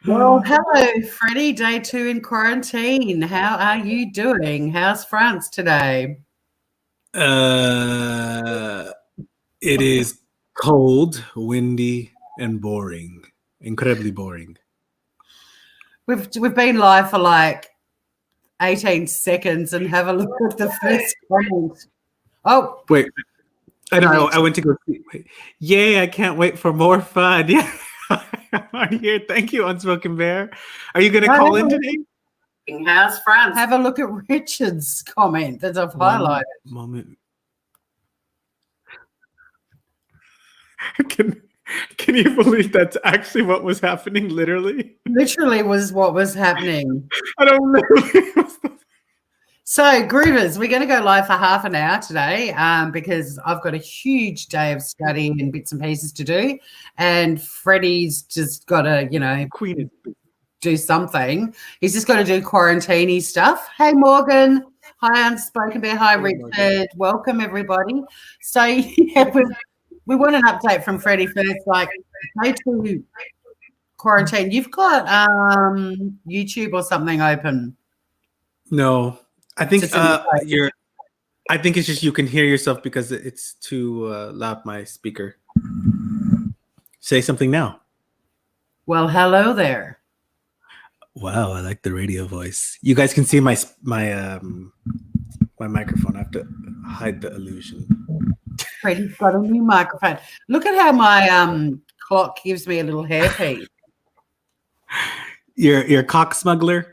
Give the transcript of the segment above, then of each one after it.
Well, hello, Freddy. Day 2 in quarantine. How are you doing? How's France today? Uh, it is cold, windy, and boring. Incredibly boring. We've been live for like 18 seconds and have a look at the first comment. Oh, Wait, I know. Mitch. I went to go see. Wait. Yay! I can't wait for more fun. Yeah, I'm here. Thank you, Unspoken Bear. Are you going to call in today? How's France? Have a look at Richard's comment that I've highlighted. Moment. Can you believe that's actually what was happening? Literally was what was happening. I don't know. So, Groovers, we're going to go live for half an hour today because I've got a huge day of studying and bits and pieces to do. And Freddie's just got to, do something. He's just got to do quarantine stuff. Hey, Morgan. Hi, Unspoken Bear. Hi, Richard. Morgan. Welcome, everybody. So, yeah, we want an update from Freddie first. Like, day 2 quarantine. You've got YouTube or something open. No. I think I think it's just you can hear yourself because it's too loud. My speaker. Say something now. Well, hello there. Wow, I like the radio voice. You guys can see my microphone. I have to hide the illusion. Freddie's got a new microphone. Look at how my clock gives me a little hairpiece. You're a cock smuggler.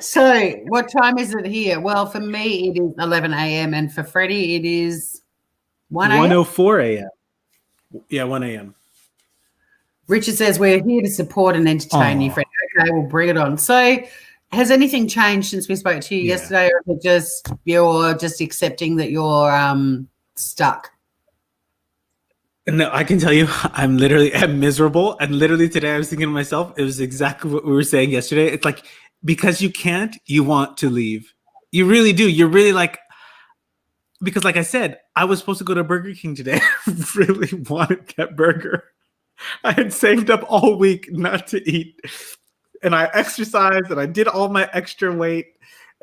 So, what time is it here? Well, for me, it is 11 a.m. and for Freddie, it is 1 a.m. 1:04 a.m. Yeah, 1 a.m. Richard says, we're here to support and entertain you, Freddie. Okay, we'll bring it on. So, has anything changed since we spoke to you yesterday, or is it just you're just accepting that you're stuck? No, I can tell you, I'm miserable. And literally today I was thinking to myself, it was exactly what we were saying yesterday. It's like, because you can't, you want to leave. You really do. You're really like, because like I said, I was supposed to go to Burger King today. I really wanted that burger. I had saved up all week not to eat. And I exercised and I did all my extra weight.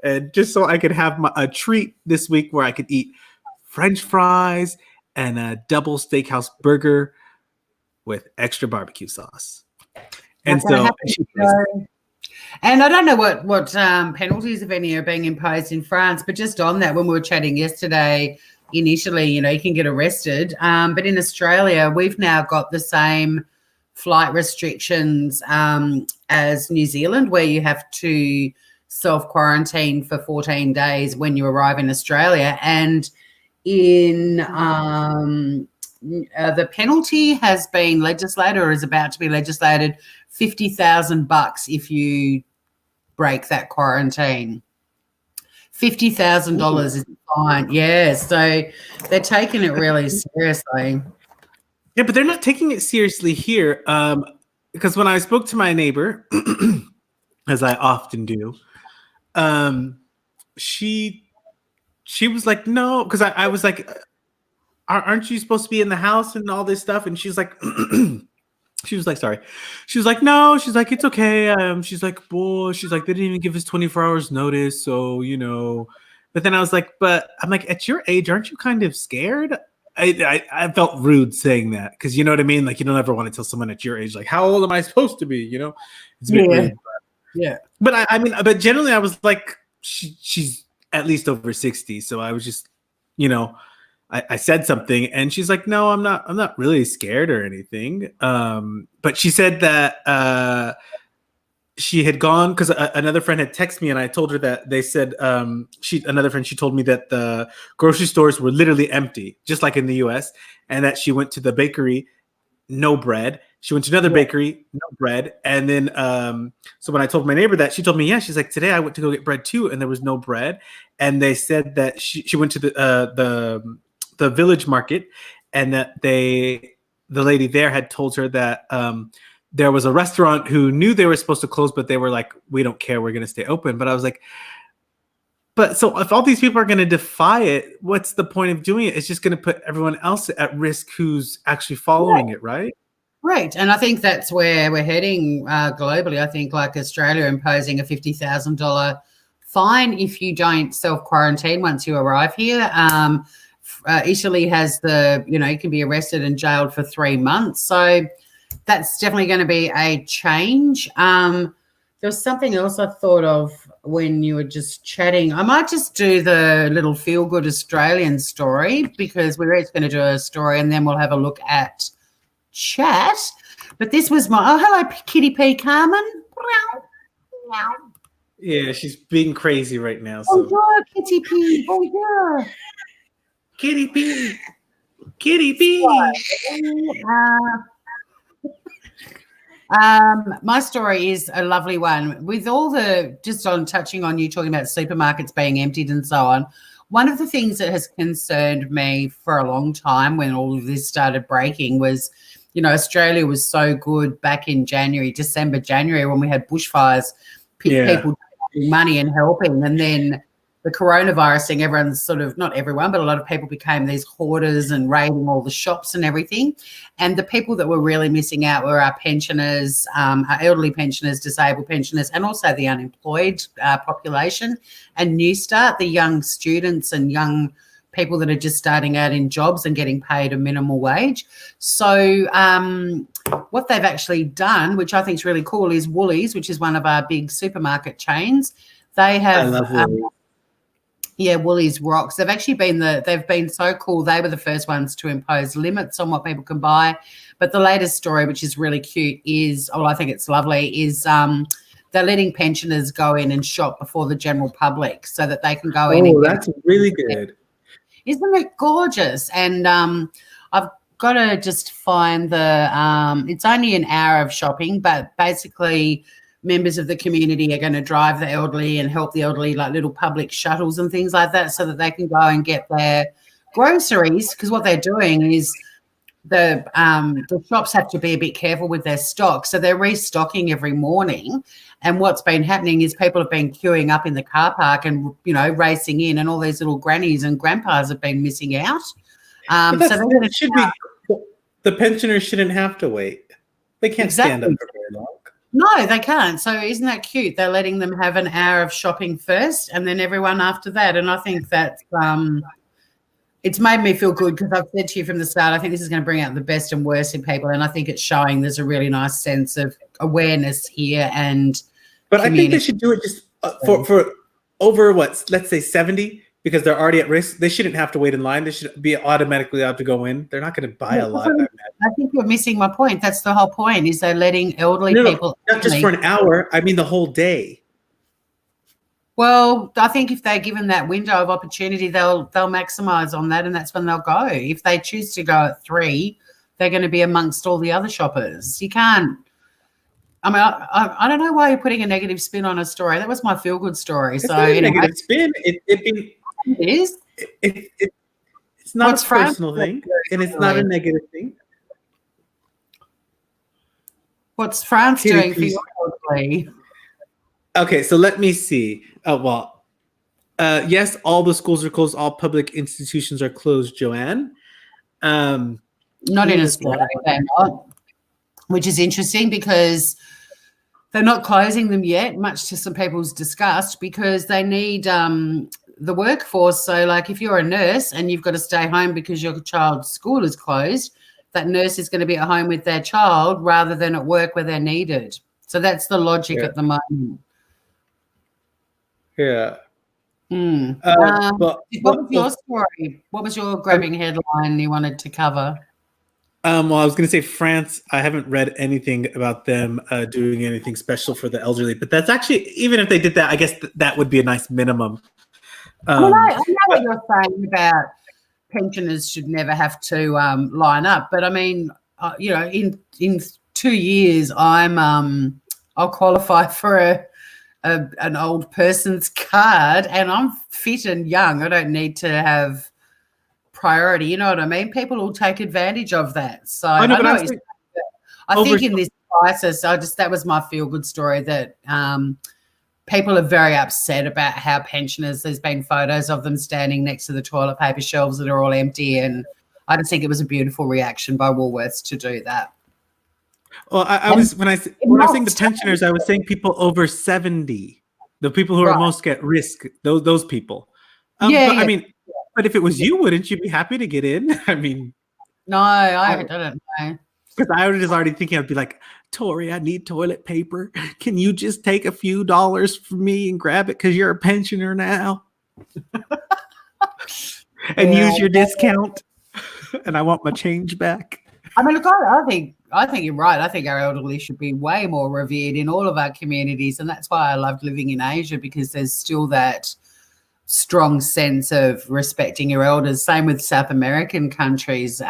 And just so I could have a treat this week where I could eat French fries and a double steakhouse burger with extra barbecue sauce. And so... And I don't know what penalties, if any, are being imposed in France, but just on that, when we were chatting yesterday, initially, you can get arrested. But in Australia, we've now got the same flight restrictions as New Zealand, where you have to self-quarantine for 14 days when you arrive in Australia. And in the penalty has been legislated or is about to be legislated, $50,000 if you break that quarantine. $50,000 is fine. Yeah, so they're taking it really seriously. Yeah, but they're not taking it seriously here. Because when I spoke to my neighbor, as I often do, she was like, no, because I was like, aren't you supposed to be in the house and all this stuff? And she's like, she was like, sorry. She was like, no. She's like, it's okay. She's like, boy. She's like, they didn't even give us 24 hours notice. So, But then I was like, but I'm like, at your age, aren't you kind of scared? I felt rude saying that because you know what I mean? Like, you don't ever want to tell someone at your age, like, how old am I supposed to be? It's a bit rude. Yeah. But but generally I was like, she's at least over 60. So I was just, I said something and she's like, no, I'm not really scared or anything. But she said that she had gone because another friend had texted me and I told her that they said she told me that the grocery stores were literally empty, just like in the US, and that she went to the bakery, no bread. She went to another bakery, no bread. And then so when I told my neighbor that, she told me, yeah, she's like, today I went to go get bread too, and there was no bread. And they said that she went to the village market, and that the lady there had told her that there was a restaurant who knew they were supposed to close, but they were like, we don't care, we're going to stay open. But I was like, but so if all these people are going to defy it, what's the point of doing it? It's just going to put everyone else at risk who's actually following it, right? Correct. And I think that's where we're heading globally. I think like Australia imposing a $50,000 fine if you don't self-quarantine once you arrive here. Italy has you can be arrested and jailed for 3 months. So that's definitely going to be a change. There was something else I thought of when you were just chatting. I might just do the little feel-good Australian story because we're each going to do a story and then we'll have a look at chat. But this was hello, Kitty P. Carmen. Yeah, she's being crazy right now. So. Bonjour, Kitty P. Bonjour. Kitty P. Kitty P. My story is a lovely one. With all just on touching on you talking about supermarkets being emptied and so on, one of the things that has concerned me for a long time when all of this started breaking was, Australia was so good back in December, January, when we had bushfires, people donating money and helping. And then the coronavirus thing, everyone's sort of, not everyone, but a lot of people became these hoarders and raiding all the shops and everything. And the people that were really missing out were our pensioners, our elderly pensioners, disabled pensioners, and also the unemployed population. And New Start, the young students and young people that are just starting out in jobs and getting paid a minimal wage. So what they've actually done, which I think is really cool, is Woolies, which is one of our big supermarket chains. They have... I love Woolies. Woolies rocks. They've been so cool. They were the first ones to impose limits on what people can buy. But the latest story, which is really cute, I think it's lovely, is they're letting pensioners go in and shop before the general public so that they can go in. Oh, that's really good. Isn't it gorgeous? And I've got to just find it's only an hour of shopping, but basically members of the community are going to drive the elderly and help the elderly, like little public shuttles and things like that, so that they can go and get their groceries. Because what they're doing is the shops have to be a bit careful with their stock, so they're restocking every morning. And what's been happening is people have been queuing up in the car park and racing in, and all these little grannies and grandpas have been missing out. The pensioners shouldn't have to wait. They can't stand up for very long. No, they can't. So isn't that cute? They're letting them have an hour of shopping first and then everyone after that. And I think that's it's made me feel good because I've said to you from the start, I think this is going to bring out the best and worst in people. And I think it's showing there's a really nice sense of awareness here. But I think they should do it just for over let's say 70, because they're already at risk. They shouldn't have to wait in line. They should be automatically allowed to go in. They're not going to buy a lot. I think you're missing my point. That's the whole point, is they're letting elderly people. Not just for an hour. I mean the whole day. Well, I think if they're given that window of opportunity, they'll maximise on that, and that's when they'll go. If they choose to go at 3, they're going to be amongst all the other shoppers. You can't. I mean, I don't know why you're putting a negative spin on a story. That was my feel-good story. It's not a negative spin. It is. It's not a personal thing, and it's not a negative thing. What's France doing for you? Okay, so let me see. Yes, all the schools are closed. All public institutions are closed, Joanne. Not in Australia, they're not, which is interesting because they're not closing them yet, much to some people's disgust, because they need the workforce. So, like, if you're a nurse and you've got to stay home because your child's school is closed, that nurse is going to be at home with their child rather than at work where they're needed. So that's the logic at the moment. Yeah. What was your story? What was your grabbing headline you wanted to cover? Well, I was going to say France. I haven't read anything about them doing anything special for the elderly, but that's actually, even if they did that, I guess that would be a nice minimum. I know what you're saying about pensioners should never have to line up, but I mean, in 2 years, I'll qualify for an old person's card, and I'm fit and young. I don't need to have priority. You know what I mean? People will take advantage of that. So I think in this crisis, that was my feel-good story, that people are very upset about how pensioners, there's been photos of them standing next to the toilet paper shelves that are all empty, and I just think it was a beautiful reaction by Woolworths to do that. Well, I And was when I it when I was saying the must. pensioners, I was saying people over 70, the people who are Right. most at risk. Those people. Yeah, But I yeah. mean, but if it was Yeah. you, wouldn't you be happy to get in? I mean, No, I don't know. because I was just already thinking, I'd be like, Tori, I need toilet paper. Can you just take a few dollars from me and grab it because you're a pensioner now and Yeah. use your discount? And I want my change back. I mean, look, I think you're right. I think our elderly should be way more revered in all of our communities, and that's why I loved living in Asia, because there's still that strong sense of respecting your elders. Same with South American countries.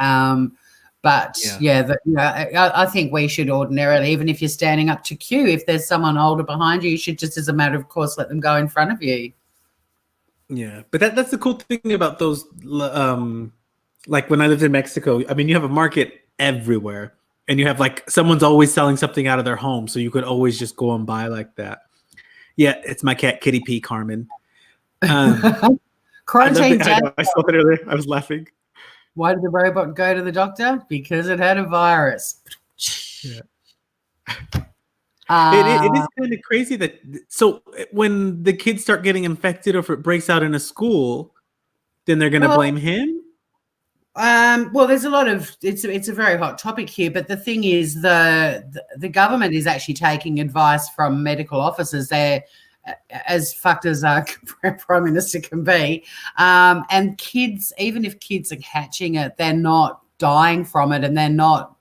But Yeah. yeah, I think we should ordinarily, even if you're standing up to queue, if there's someone older behind you, you should just, as a matter of course, let them go in front of you. Yeah, but that's the cool thing about those. Like when I lived in Mexico, I mean, you have a market everywhere, and you have like someone's always selling something out of their home, so you could always just go and buy like that. Yeah, it's my cat Kitty P, Carmen. I love Quarantine it. I dad. know. I saw it earlier. I was laughing. Why did the robot go to the doctor? Because it had a virus. Yeah. It Uh, is kind of crazy that so when the kids start getting infected or if it breaks out in a school, then they're going to well, blame him. well, there's a lot of it's a very hot topic here, but the thing is, the government is actually taking advice from medical officers. They're as fucked as our prime minister can be, and kids, even if kids are catching it, they're not dying from it, and they're not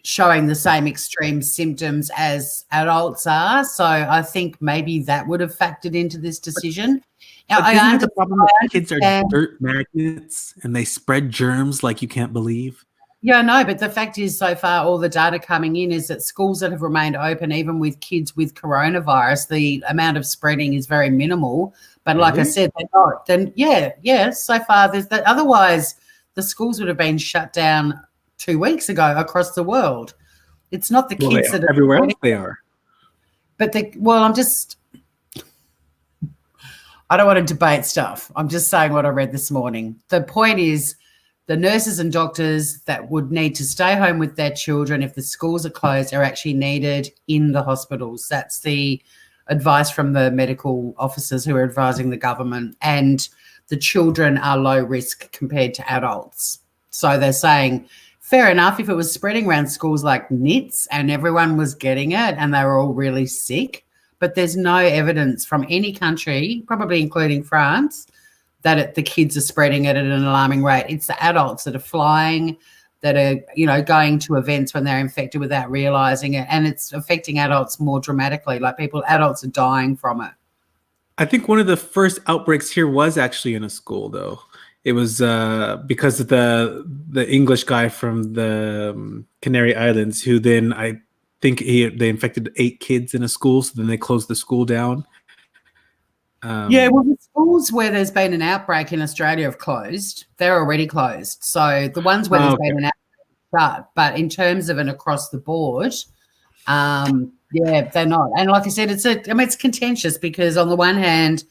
showing the same extreme symptoms as adults are. So I think maybe that would have factored into this decision. Now, But isn't it the problem that kids are dirt magnets and they spread germs like you can't believe? Yeah, no, but the fact is, so far, all the data coming in is that schools that have remained open, even with kids with coronavirus, the amount of spreading is very minimal. But like I Really? said, they're not. Then, yeah, so far, there's that. Otherwise, the schools would have been shut down 2 weeks ago across the world. It's not the Well, they kids are. that are Everywhere else spreading, they are. but I don't want to debate stuff. I'm just saying what I read this morning. The point is, the nurses and doctors that would need to stay home with their children if the schools are closed are actually needed in the hospitals. That's the advice from the medical officers who are advising the government. And the children are low risk compared to adults. So they're saying, fair enough, if it was spreading around schools like nits and everyone was getting it and they were all really sick, but there's no evidence from any country, probably including France, that the kids are spreading it at an alarming rate. It's the adults that are flying, that are, going to events when they're infected without realizing it. And it's affecting adults more dramatically. Like adults are dying from it. I think one of the first outbreaks here was actually in a school, though. It was because of the English guy from the Canary Islands, who then I think they infected 8 kids in a school, so then they closed the school down. Yeah, well, the schools where there's been an outbreak in Australia have closed. They're already closed. So the ones where there's been an outbreak, but in terms of an across the board, yeah, they're not. And like I said, it's contentious because on the one hand,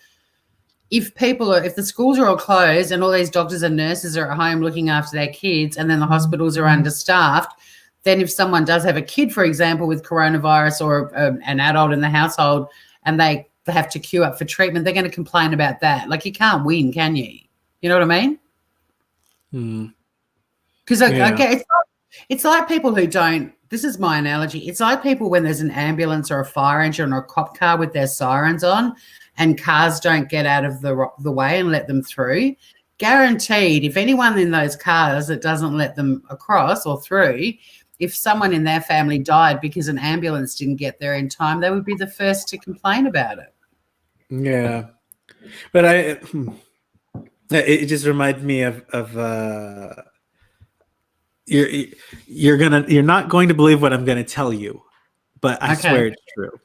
if the schools are all closed and all these doctors and nurses are at home looking after their kids and then the hospitals are understaffed, then if someone does have a kid, for example, with coronavirus or an adult in the household and they have to queue up for treatment, they're going to complain about that. Like, you can't win, can you? You know what I mean? Because it's like people who don't. This is my analogy. It's like people when there's an ambulance or a fire engine or a cop car with their sirens on, and cars don't get out of the way and let them through. Guaranteed, if anyone in those cars that doesn't let them across or through, if someone in their family died because an ambulance didn't get there in time, they would be the first to complain about it. Yeah, but it just reminds me of you're not going to believe what I'm going to tell you, but I swear it's true.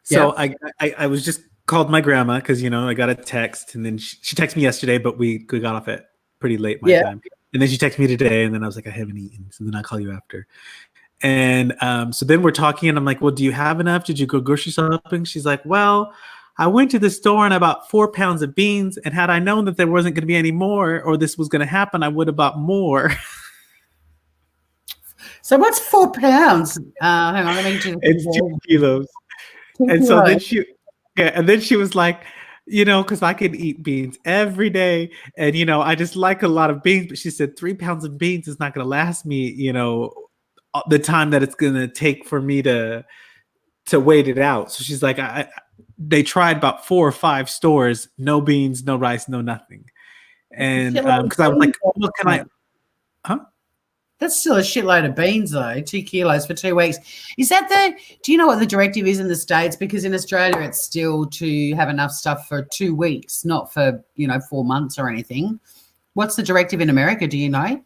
So yeah. I was just called my grandma because I got a text, and then she texted me yesterday, but we got off at pretty late my time, and then she texted me today, and then I was like, I haven't eaten, so then I'll call you after. And so then we're talking, and I'm like, well, do you have enough? Did you go grocery shopping? She's like, well, I went to the store and I bought 4 pounds of beans, and had I known that there wasn't going to be any more or this was going to happen, I would have bought more. So what's 4 pounds? Hang on, let me do the It's 2 kilos. Two And so then kilos. she was like, because I can eat beans every day, and I just like a lot of beans. But she said 3 pounds of beans is not going to last me, the time that it's going to take for me to wait it out. So she's like, they tried about 4 or 5 stores, no beans, no rice, no nothing. And because I was like, well, can I? Huh? That's still a shitload of beans, though. 2 kilos for 2 weeks. Is that do you know what the directive is in the States? Because in Australia, it's still to have enough stuff for 2 weeks, not for, 4 months or anything. What's the directive in America? Do you know?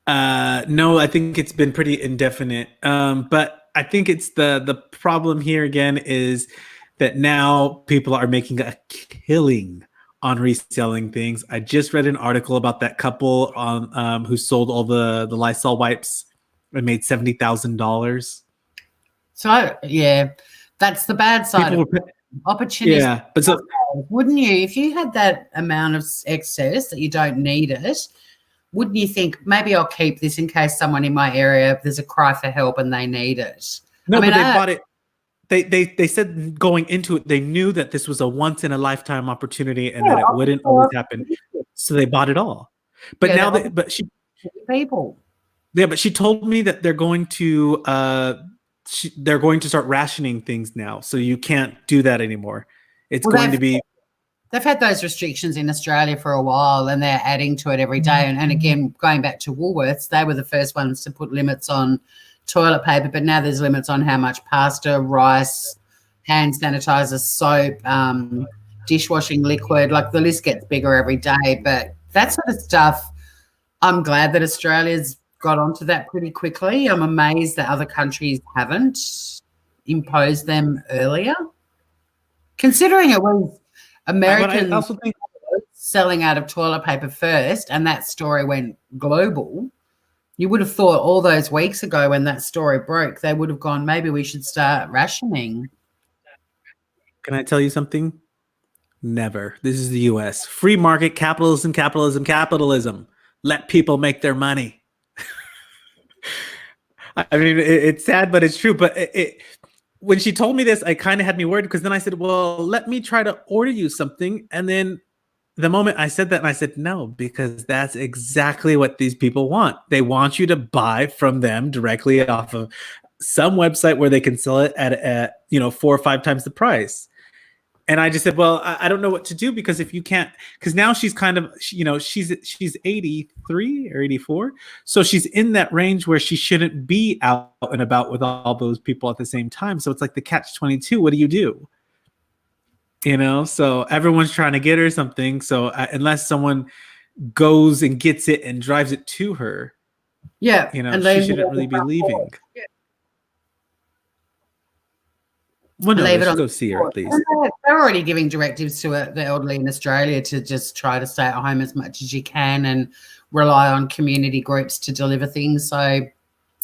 No, I think it's been pretty indefinite. But I think it's the problem here again is that now people are making a killing on reselling things. I just read an article about that couple on who sold all the Lysol wipes and made $70,000. So, yeah, that's the bad side of opportunity. Yeah, but so wouldn't you, if you had that amount of excess that you don't need it, wouldn't you think maybe I'll keep this in case someone in my area, there's a cry for help and they need it? No, but they bought it. They said going into it, they knew that this was a once in a lifetime opportunity and that it wouldn't always happen. So they bought it all. But now people. Yeah, but she told me that they're going to start rationing things now. So you can't do that anymore. It's going to be. They've had those restrictions in Australia for a while and they're adding to it every day. And again, going back to Woolworths, they were the first ones to put limits on toilet paper, but now there's limits on how much pasta, rice, hand sanitizer, soap, dishwashing liquid. Like the list gets bigger every day. But that sort of stuff, I'm glad that Australia's got onto that pretty quickly. I'm amazed that other countries haven't imposed them earlier. Considering it was Americans also think selling out of toilet paper first and that story went global, you would have thought all those weeks ago when that story broke, they would have gone, maybe we should start rationing. Can I tell you something? Never. This is the US. Free market, capitalism, capitalism, capitalism. Let people make their money. I mean, it's sad, but it's true. But when she told me this, I kind of had me worried because then I said, well, let me try to order you something. And then the moment I said that, and I said, no, because that's exactly what these people want. They want you to buy from them directly off of some website where they can sell it at 4 or 5 times the price. And I just said, well, I don't know what to do because if you can't, because now she's kind of, she's 83 or 84. So she's in that range where she shouldn't be out and about with all those people at the same time. So it's like the catch-22. What do you do? So everyone's trying to get her something. So unless someone goes and gets it and drives it to her, yeah, she shouldn't really be leaving. Yeah. Well, no, let's go see her at least. They're already giving directives to the elderly in Australia to just try to stay at home as much as you can and rely on community groups to deliver things. So,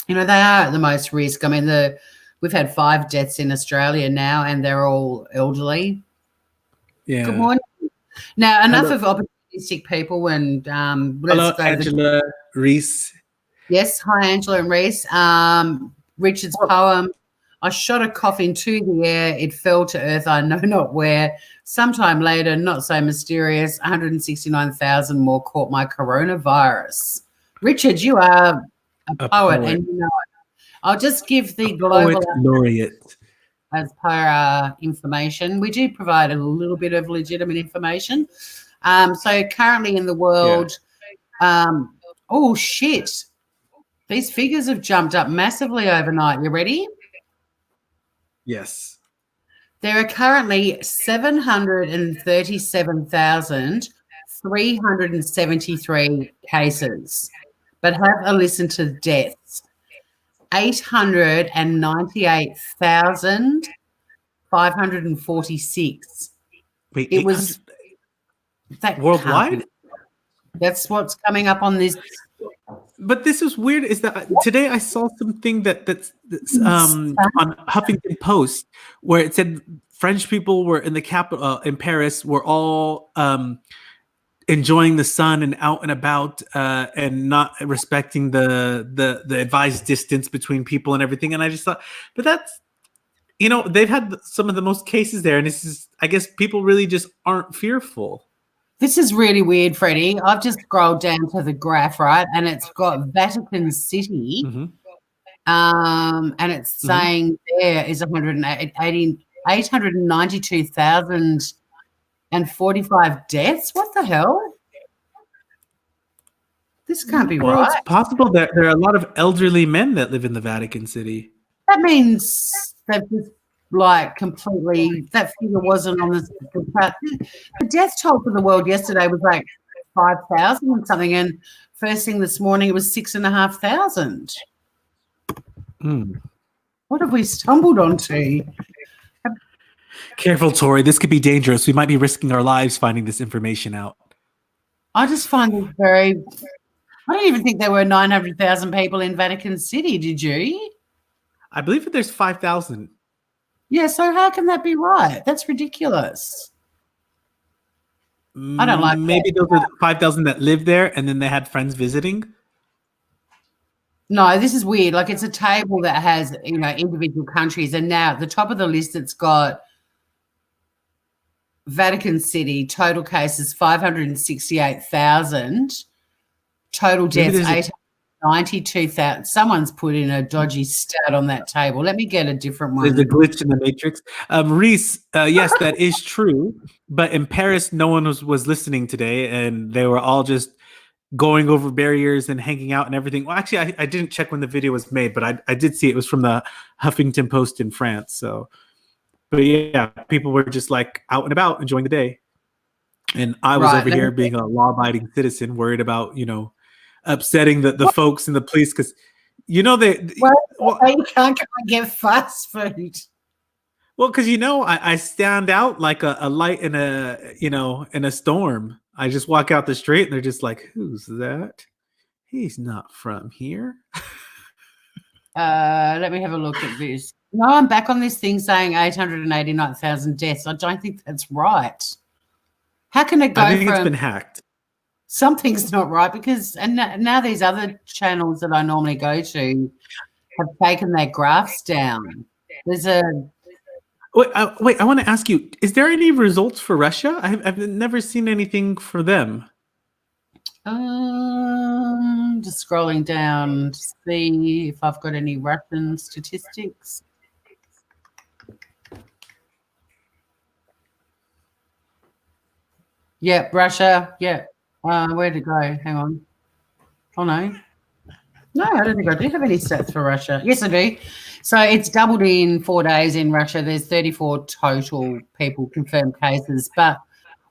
they are at the most risk. I mean, we've had 5 deaths in Australia now, and they're all elderly. Yeah. Good morning. Now, enough of opportunistic people, and let's go Angela Reese. Yes, hi, Angela and Reese. Richard's poem. I shot a coffin to the air. It fell to earth, I know not where. Sometime later, not so mysterious, 169,000 more caught my coronavirus. Richard, you are a poet, and you know it. I'll just give the global laureate as per information. We do provide a little bit of legitimate information. So currently in the world, oh, shit. These figures have jumped up massively overnight. You ready? Yes. There are currently 737,373 cases, but have a listen to deaths. 898,546. Wait, it was that worldwide? That's what's coming up on this. But this is weird. Is that today I saw something that's on Huffington Post where it said French people were in the capital in Paris were all enjoying the sun and out and about, and not respecting the advised distance between people and everything. And I just thought, but that's, they've had some of the most cases there, and this is, I guess, people really just aren't fearful. This is really weird, Freddie. I've just scrolled down to the graph, right, and it's got Vatican City, Mm-hmm. And it's saying there is 892,045 deaths. What the hell? This can't be Well, right. it's possible that there are a lot of elderly men that live in the Vatican City. That means they've just completely, that figure wasn't on the death toll for the world yesterday was 5,000 and something, and first thing this morning it was 6,500. What have we stumbled onto? Careful, Tori. This could be dangerous. We might be risking our lives finding this information out. I just find it very. I don't even think there were 900,000 people in Vatican City. Did you? I believe that there's 5,000. Yeah. So how can that be right? That's ridiculous. I don't like. Maybe those are 5,000 that live there, and then they had friends visiting. No, this is weird. It's a table that has individual countries, and now at the top of the list, it's got Vatican City, total cases 568,000, total deaths 892,000. Someone's put in a dodgy stat on that table. Let me get a different one. There's a glitch in the matrix. Reese, yes, that is true. But in Paris, no one was listening today, and they were all just going over barriers and hanging out and everything. Well, actually, I didn't check when the video was made, but I did see it was from the Huffington Post in France. So. But yeah, people were just out and about enjoying the day. And I was over here being a law-abiding citizen, worried about, upsetting the folks and the police because, you can't get fast food. Well, because, I stand out like a light in a storm. I just walk out the street and they're just like, who's that? He's not from here. Let me have a look at this. No, I'm back on this thing saying 889,000 deaths. I don't think that's right. How can it go I think from... it's been hacked. Something's not right because... And now these other channels that I normally go to have taken their graphs down. There's a... Wait, I want to ask you, is there any results for Russia? I've never seen anything for them. Just scrolling down to see if I've got any Russian statistics. Yep, Russia. Yep. Where'd it go? Hang on. Oh, no. No, I don't think I do have any stats for Russia. Yes, I do. So it's doubled in 4 days in Russia. There's 34 total people confirmed cases. But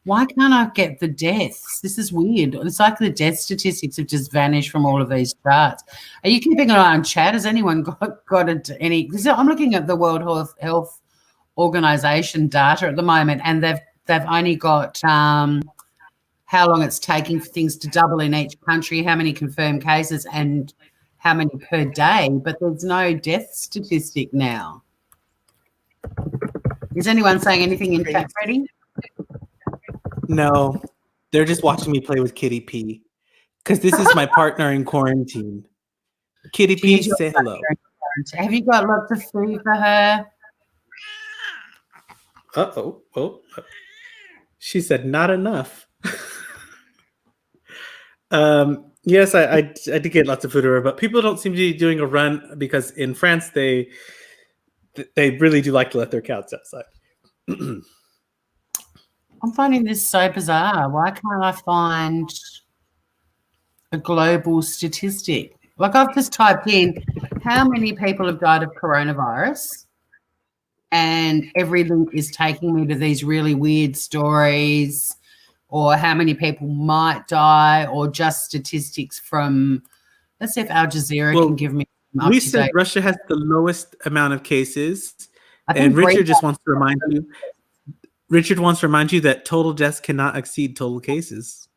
why can't I get the deaths? This is weird. It's like the death statistics have just vanished from all of these charts. Are you keeping an eye on chat? Has anyone got any? I'm looking at the World Health Organization data at the moment, and they've only got how long it's taking for things to double in each country, how many confirmed cases, and how many per day. But there's no death statistic now. Is anyone saying anything in chat, Freddy? No, they're just watching me play with Kitty P. Because this is my partner in quarantine. Kitty P, say hello. Have you got lots of food for her? Uh-oh. Oh. She said not enough. Yes, I did get lots of food for her, but people don't seem to be doing a run because in France they really do like to let their cats outside. I'm finding this so bizarre. Why can't I find a global statistic? I've just typed in how many people have died of coronavirus, and every link is taking me to these really weird stories, or how many people might die, or just statistics from, let's see if Al Jazeera can give me. We said Russia has the lowest amount of cases, and Richard just wants to remind you. Richard wants to remind you that total deaths cannot exceed total cases.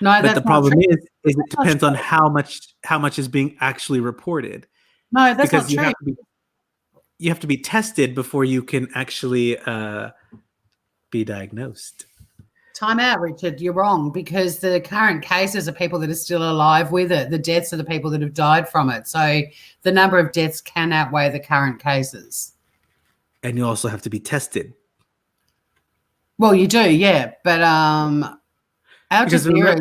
No, but that's the problem is it depends on how much is being actually reported. No, that's not true. You have to be tested before you can actually be diagnosed. time out, Richard. You're wrong, because the current cases are people that are still alive with it. The deaths are the people that have died from it. So the number of deaths can outweigh the current cases. And you also have to be tested. Well, you do, yeah. But Al Jazeera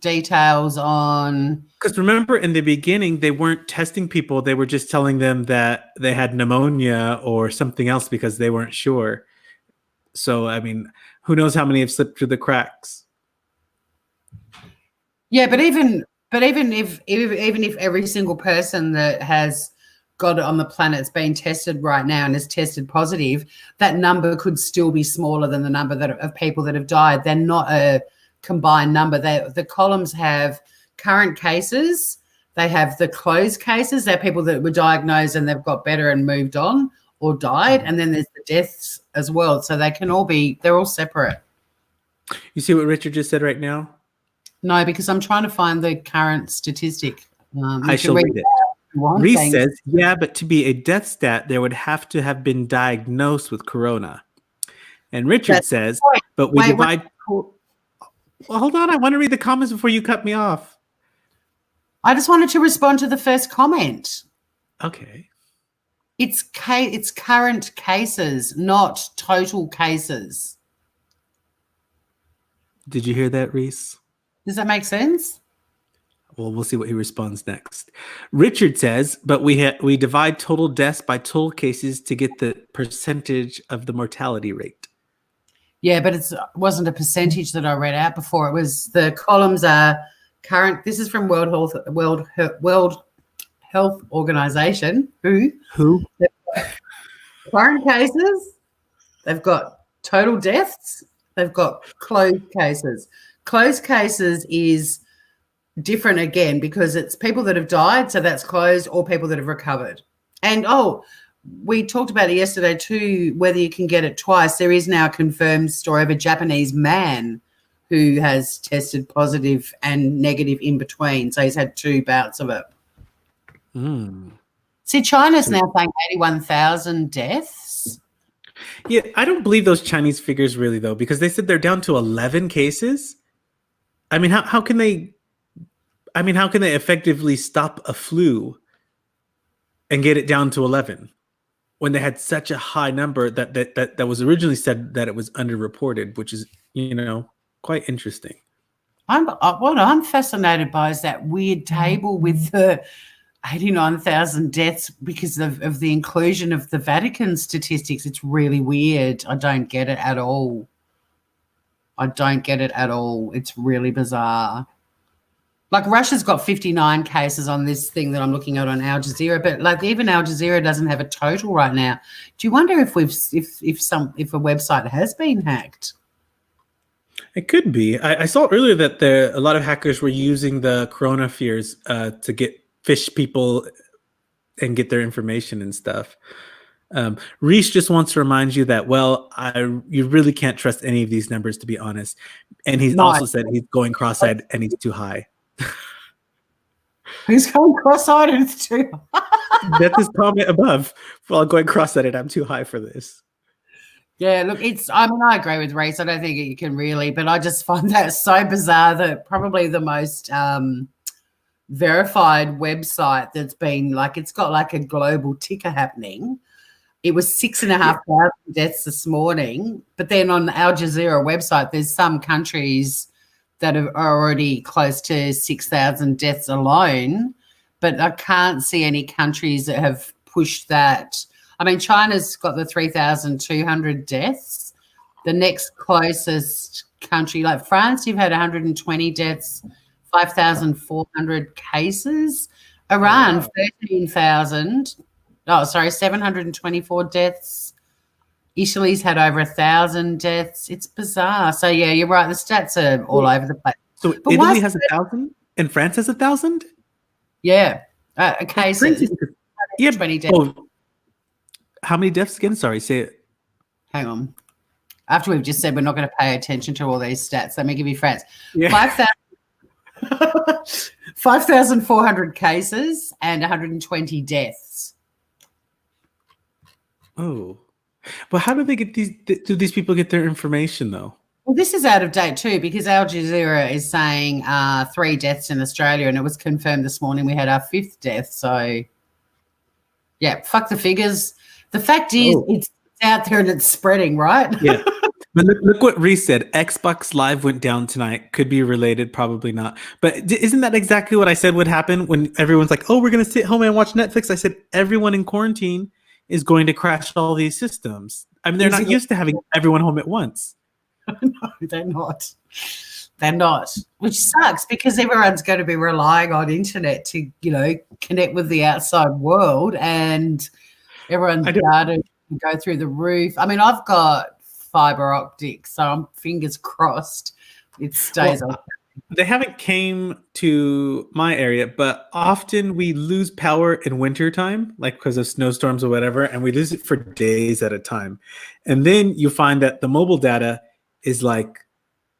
details on... Because remember, in the beginning, they weren't testing people. They were just telling them that they had pneumonia or something else because they weren't sure. So, I mean, who knows how many have slipped through the cracks? Yeah, but even if every single person that has got it on the planet is being tested right now and is tested positive, that number could still be smaller than the number of people that have died. They're not a combined number. The columns have current cases. They have the closed cases. They're people that were diagnosed and they've got better and moved on or died. And then there's the deaths as well. So they're all separate. You see what Richard just said right now? No, because I'm trying to find the current statistic. I shall read it. Reese says, yeah, but to be a death stat, there would have to have been diagnosed with corona. And Richard says, but we divide... Well, hold on. I want to read the comments before you cut me off. I just wanted to respond to the first comment. Okay. It's current cases, not total cases. Did you hear that, Reese? Does that make sense? Well, we'll see what he responds next. Richard says, but we divide total deaths by total cases to get the percentage of the mortality rate. Yeah, but it wasn't a percentage that I read out before. It was the columns are current. This is from World Health Organization. Who? Current cases. They've got total deaths. They've got closed cases. Closed cases is different again because it's people that have died, so that's closed, or people that have recovered. And we talked about it yesterday too, whether you can get it twice. There is now a confirmed story of a Japanese man who has tested positive and negative in between. So he's had 2 bouts of it. See, China's now saying 81,000 deaths. Yeah, I don't believe those Chinese figures really, though, because they said they're down to 11 cases. I mean, how can they effectively stop a flu and get it down to 11 when they had such a high number that was originally said that it was underreported, which is, quite interesting. What I'm fascinated by is that weird table with the 89,000 deaths because of the inclusion of the Vatican statistics. It's really weird. I don't get it at all. It's really bizarre. Like Russia's got 59 cases on this thing that I'm looking at on Al Jazeera, but like even Al Jazeera doesn't have a total right now. Do you wonder if a website has been hacked? It could be. I saw earlier that a lot of hackers were using the corona fears to fish people and get their information and stuff. Reese just wants to remind you that, you really can't trust any of these numbers, to be honest. And he's also said he's going cross-eyed and he's too high. He's going cross-eyed and it's too high. That's his comment above. While going cross-eyed, I'm too high for this. Yeah, look, I agree with Reese. I don't think you can really, but I just find that so bizarre that probably the most verified website that's been it's got like a global ticker happening. It was 6,500 deaths this morning, but then on the Al Jazeera website, there's some countries that are already close to 6,000 deaths alone, but I can't see any countries that have pushed that. I mean, China's got the 3,200 deaths. The next closest country, like France, you've had 120 deaths, 5,400 cases. Iran, 724 deaths. Italy's had over 1,000 deaths. It's bizarre. So, yeah, you're right. The stats are all over the place. So but Italy has 1,000 and France has 1,000? Yeah. Cases. Yeah. 20 deaths. How many deaths again? Sorry, say it. Hang on. After we've just said we're not going to pay attention to all these stats, let me give you France. Yeah. 5,400 cases and 120 deaths. Oh. But how do they get do these people get their information, though? Well, this is out of date too because Al Jazeera is saying 3 deaths in Australia, and it was confirmed this morning we had our 5th death. So, yeah, fuck the figures. The fact is, it's out there and it's spreading, right? Yeah. But look what Reese said. Xbox Live went down tonight. Could be related, probably not. But isn't that exactly what I said would happen when everyone's like, "Oh, we're going to sit home and watch Netflix"? I said everyone in quarantine is going to crash all these systems. I mean, they're not used to having everyone home at once. No, they're not. They're not, which sucks because everyone's going to be relying on internet to, connect with the outside world, and everyone's data can go through the roof. I mean, I've got fiber optics, so I'm fingers crossed it stays on. They haven't came to my area, but often we lose power in wintertime, like because of snowstorms or whatever, and we lose it for days at a time. And then you find that the mobile data is like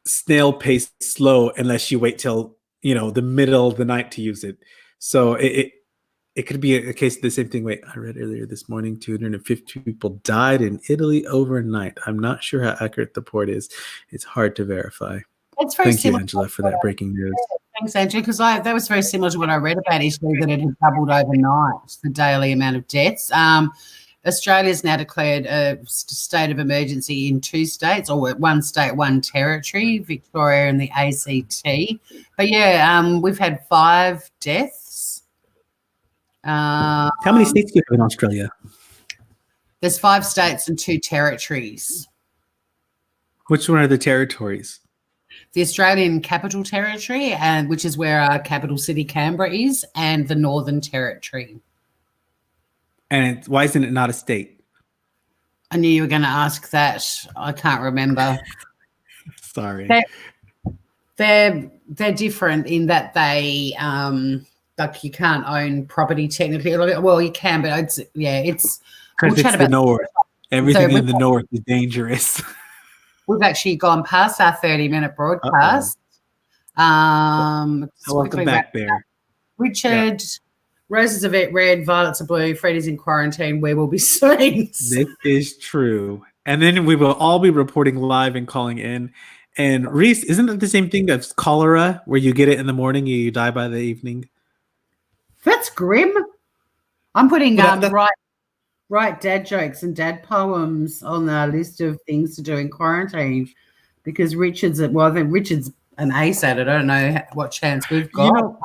snail pace slow unless you wait till the middle of the night to use it. So it could be a case of the same thing. Wait, I read earlier this morning 250 people died in Italy overnight. I'm not sure how accurate the report is. It's hard to verify. It's very Thank you, Angela, for that breaking news. Thanks, Angela, because that was very similar to what I read about Italy, that it had doubled overnight, the daily amount of deaths. Australia's now declared a state of emergency in 2 states, or 1 state, 1 territory, Victoria and the ACT. But, yeah, we've had 5 deaths. How many states do you have in Australia? There's 5 states and 2 territories. Which one are the territories? The Australian Capital Territory, which is where our capital city Canberra is, and the Northern Territory. And why isn't it not a state? I knew you were going to ask that. I can't remember. Sorry. They're different in that they like you can't own property technically. Well, you can, but it's because it's the north. Everything in the north is dangerous. We've actually gone past our 30-minute broadcast. Welcome back there. Richard, roses are red, violets are blue, Freddy's in quarantine, we will be seen. This is true. And then we will all be reporting live and calling in. And Reese, isn't that the same thing as cholera, where you get it in the morning, you die by the evening? That's grim. I'm putting write dad jokes and dad poems on the list of things to do in quarantine because Richard's an ace at it. I don't know what chance we've got.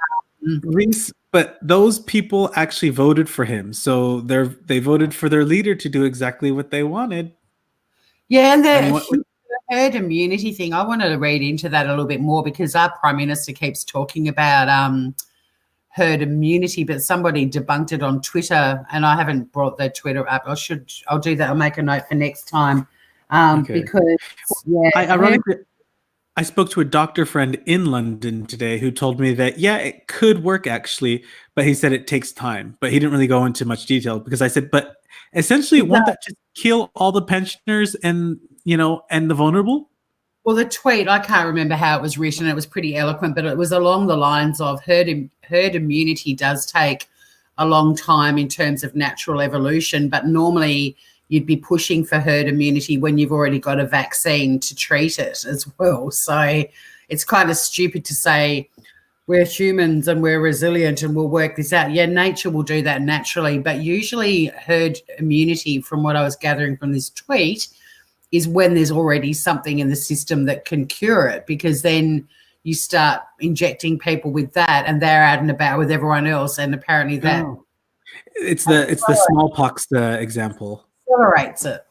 Reese, but those people actually voted for him. So they voted for their leader to do exactly what they wanted. Yeah, and the herd immunity thing, I wanted to read into that a little bit more because our Prime Minister keeps talking about herd immunity, but somebody debunked it on Twitter, and I haven't brought their Twitter up. I'll do that. I'll make a note for next time because ironically, I spoke to a doctor friend in London today who told me that it could work actually, but he said it takes time. But he didn't really go into much detail because I said, but essentially, won't that just kill all the pensioners and the vulnerable? Well, the tweet, I can't remember how it was written. It was pretty eloquent, but it was along the lines of herd immunity does take a long time in terms of natural evolution, but normally you'd be pushing for herd immunity when you've already got a vaccine to treat it as well. So it's kind of stupid to say we're humans and we're resilient and we'll work this out. Yeah, nature will do that naturally, but usually herd immunity, from what I was gathering from this tweet, is when there's already something in the system that can cure it, because then you start injecting people with that and they're out and about with everyone else, and apparently that it's the smallpox example accelerates it.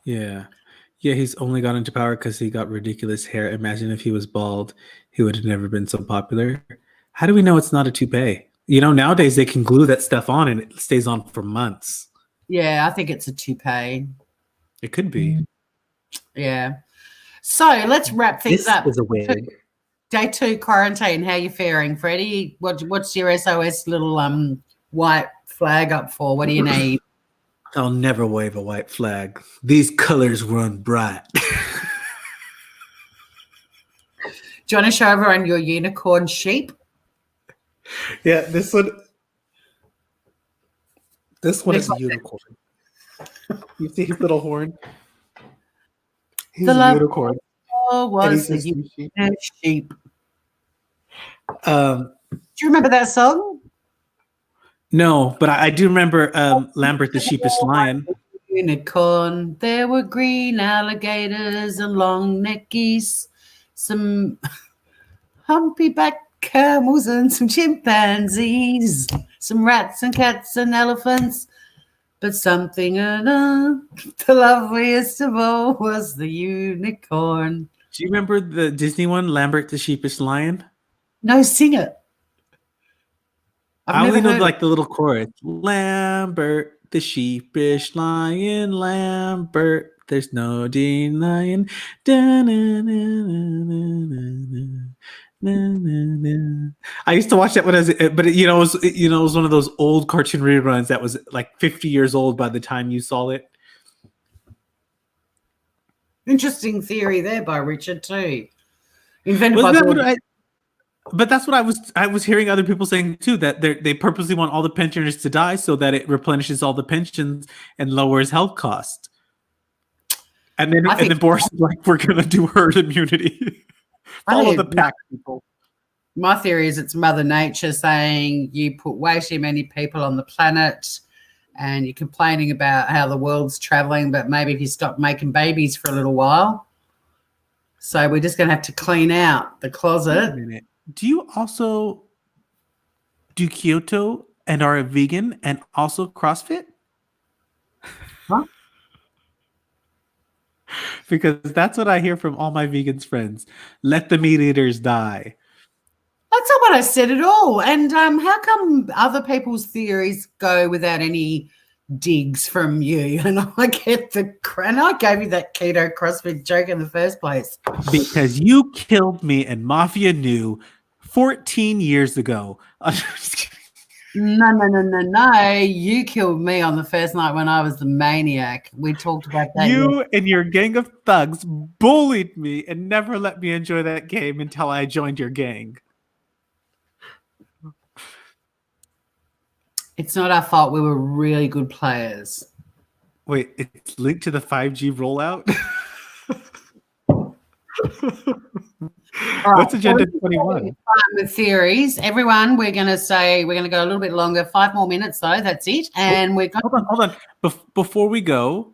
Yeah, he's only got into power because he got ridiculous hair. Imagine if he was bald, he would have never been so popular. How do we know it's not a toupee? Nowadays they can glue that stuff on and it stays on for months. Yeah, I think it's a toupee. It could be. Yeah. So let's wrap things up. This is a wig. Day 2 quarantine. How you faring, Freddie? What's your SOS little white flag up for? What do you need? I'll never wave a white flag. These colors run bright. Do you want to show everyone your unicorn sheep? Yeah, this one is a unicorn. You see his little horn? He's The a love unicorn, and was he's the just a sheep. sheep. Um, Do you remember that song? no, but I do remember Lambert the sheepish lion. Unicorn. There were green alligators and long neck geese, some humpy back camels and some chimpanzees, some rats and cats and elephants. But something the loveliest of all was the unicorn. Do you remember the Disney one, Lambert the sheepish lion? No, sing it. I've I never only know heard it. like the little chorus. Lambert the sheepish lion, Lambert, there's no denying. I used to watch that when I was, but it was one of those old cartoon reruns that was like 50 years old by the time you saw it. Interesting theory there by Richard too. Invented Wasn't by that what Bill. But that's what I was hearing other people saying too, that they purposely want all the pensioners to die so that it replenishes all the pensions and lowers health costs. And then Boris is like, we're gonna do herd immunity. Follow the pack, people. My theory is it's Mother Nature saying you put way too many people on the planet and you're complaining about how the world's traveling, but maybe if you stop making babies for a little while. So we're just going to have to clean out the closet. Wait a minute. Do you also do keto and are a vegan and also CrossFit? Huh? Because that's what I hear from all my vegans friends. Let the meat eaters die. That's not what I said at all. And how come other people's theories go without any digs from you? And I get and I gave you that keto CrossFit joke in the first place. Because you killed me and Mafia knew 14 years ago. No. You killed me on the first night when I was the maniac. We talked about that. You and your gang of thugs bullied me and never let me enjoy that game until I joined your gang. It's not our fault. We were really good players. Wait, it's linked to the 5G rollout? What's Agenda 21? With theories. Everyone, we're going to go a little bit longer. 5 more minutes, though. That's it. And we're going Hold on. Before we go,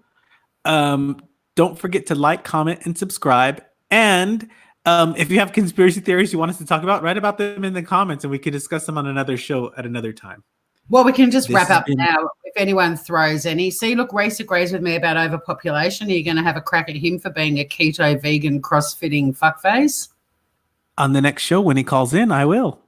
don't forget to like, comment, and subscribe. And if you have conspiracy theories you want us to talk about, write about them in the comments and we can discuss them on another show at another time. Well, we can just wrap up now if anyone throws any. See, look, Reese agrees with me about overpopulation. Are you going to have a crack at him for being a keto, vegan, cross-fitting fuckface? On the next show when he calls in, I will.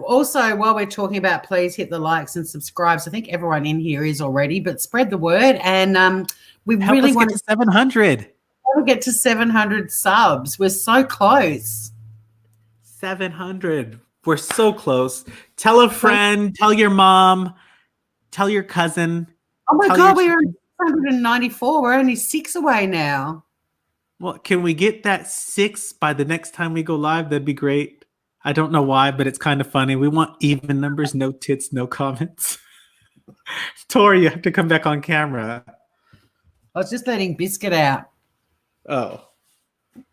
Also, while we're talking about, please hit the likes and subscribes. I think everyone in here is already, but spread the word. And we Help really us want get to 700. to get to 700 subs. We're so close. 700. We're so close. Tell a friend, tell your mom, tell your cousin. Oh my God, we're on 194. We're only 6 away now. Well, can we get that 6 by the next time we go live? That'd be great. I don't know why, but it's kind of funny. We want even numbers, no tits, no comments. Tori, you have to come back on camera. I was just letting Biscuit out. Oh.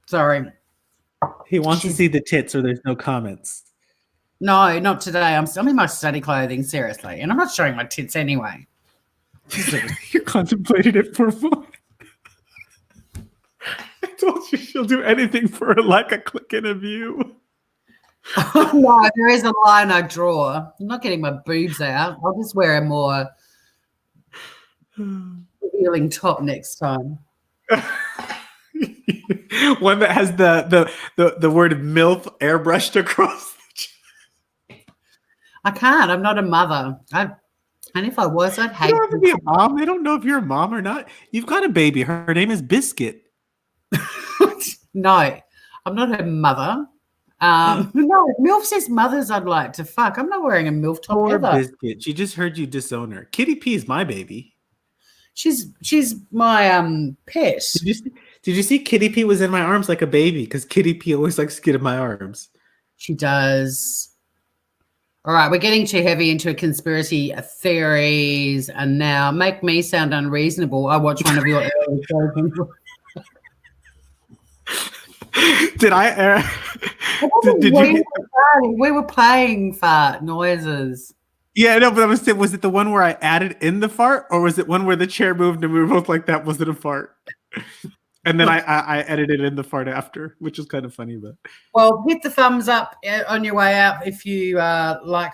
Sorry. He wants to see the tits or there's no comments. No, not today. I'm in my study clothing, seriously. And I'm not showing my tits anyway. You contemplated it for a moment. I told you she'll do anything for like a click and a view. Oh, no, there is a line I draw. I'm not getting my boobs out. I'll just wear a more revealing top next time. One that has the word MILF airbrushed across. I can't. I'm not a mother. And if I was, I'd hate. You don't have to be a mom. They don't know if you're a mom or not. You've got a baby. Her name is Biscuit. No, I'm not her mother. No, MILF says mothers I'd like to fuck. I'm not wearing a MILF top Poor ever. Biscuit. She just heard you disown her. Kitty P is my baby. She's my pet. Did you see Kitty P was in my arms like a baby? Because Kitty P always likes to get in my arms. She does. All right, we're getting too heavy into conspiracy theories, and now make me sound unreasonable. I watched one of your early shows. Did I? Did you get? We were playing fart noises. Yeah, no, but I was saying, was it the one where I added in the fart, or was it one where the chair moved and we were both like, "That wasn't a fart," and then I edited in the fart after, which was kind of funny. But well, hit the thumbs up on your way out if you like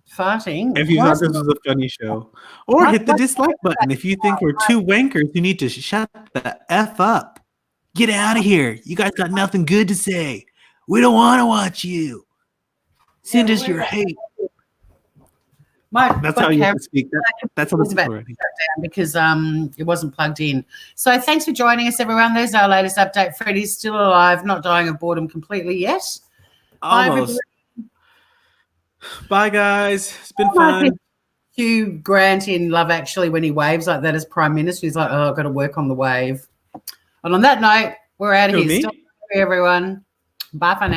farting. if you thought this was a funny show, or hit the dislike button if you think we're two wankers. You need to shut the F up. Get out of here. You guys got nothing good to say. We don't want to watch you. Send us your hate. That's how you have to speak. That's how it's already. Because it wasn't plugged in. So thanks for joining us, everyone. There's our latest update. Freddy's still alive, not dying of boredom completely yet. Almost. Bye, guys. It's been fun. Hugh Grant in Love Actually, when he waves like that as Prime Minister, he's like, "Oh, I've got to work on the wave." And on that note, we're out of here. Stop, everyone. Bye for now.